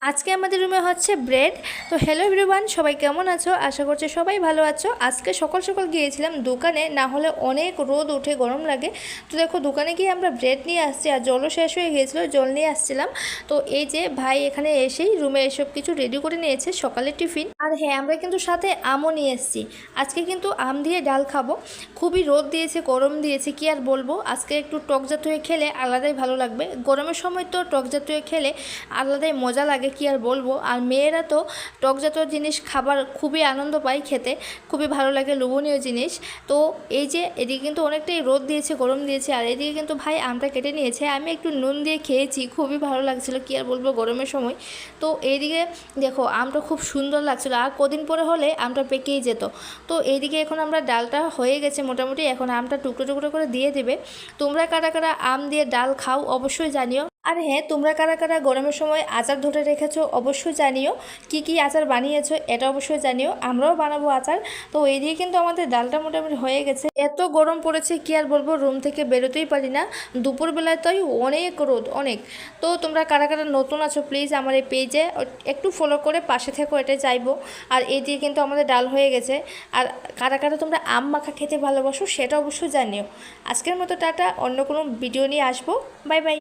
আজকে আমাদের রুমে হচ্ছে ব্রেড। তো হ্যালো এভরিওয়ান, সবাই কেমন আছো? আশা করছি সবাই ভালো আছো। আজকে সকাল সকাল গিয়েছিলাম দোকানে, না হলে অনেক রোদ উঠে গরম লাগে। তো দেখো দোকানে গিয়ে আমরা ব্রেড নিয়ে আসছি, আর জলও শেষ হয়ে গিয়েছিলো, জল নিয়ে আসছিলাম। তো এই যে ভাই এখানে এসেই রুমে এসব কিছু রেডি করে নিয়েছে সকালের টিফিন। আর হ্যাঁ, আমরা কিন্তু সাথে আমও নিয়ে এসেছি। আজকে কিন্তু আম দিয়ে ডাল খাবো। খুবই রোদ দিয়েছে, গরম দিয়েছে, কি আর বলবো। আজকে একটু টক জাতীয় খেলে আলাদাই ভালো লাগবে। গরমের সময় তো টক জাতীয় খেলে আলাদাই মজা লাগে, কি আর বলবো। আর মেয়েরা তো টক জাতীয় জিনিস খাবার খুবই আনন্দ পায়, খেতে খুবই ভালো লাগে, লোভনীয় জিনিস। তো এই যে এদিকে কিন্তু অনেকটাই রোদ দিয়েছে, গরম দিয়েছে, আর এদিকে কিন্তু ভাই আমটা কেটে নিয়েছে। আমি একটু নুন দিয়ে খেয়েছি, খুবই ভালো লাগছিল, কি আর বলবো, গরমের সময়। তো এইদিকে দেখো আমটা খুব সুন্দর লাগছিল, আর কদিন পরে হলে আমটা পেকেই যেত। তো এইদিকে এখন আমরা ডালটা হয়ে গেছে মোটামুটি, এখন আমটা টুকরো টুকরো করে দিয়ে দেবে। তোমরা কারা কারা আম দিয়ে ডাল খাও অবশ্যই জানিও। আর হ্যাঁ, তোমরা কারা কারা গরমের সময় আচার ধরে রেখেছো অবশ্যই জানিও। কি কি আচার বানিয়েছো এটা অবশ্যই জানিও, আমরাও বানাবো আচার। তো এই দিয়ে কিন্তু আমাদের ডালটা মোটামুটি হয়ে গেছে। এত গরম পড়েছে, কি আর বলবো, রুম থেকে বেরোতেই পারি না। দুপুরবেলায় তাই অনেক রোদ, অনেক। তো তোমরা কারা কারা নতুন আছো প্লিজ আমার এই পেজে একটু ফলো করে পাশে থেকো, এটাই চাইবো। আর এই দিয়ে কিন্তু আমাদের ডাল হয়ে গেছে। আর কারা কারা তোমরা আম মাখা খেতে ভালোবাসো সেটা অবশ্যই জানিও। আজকের মতো টাটা, অন্য কোনো ভিডিও নিয়ে আসবো। Bye bye.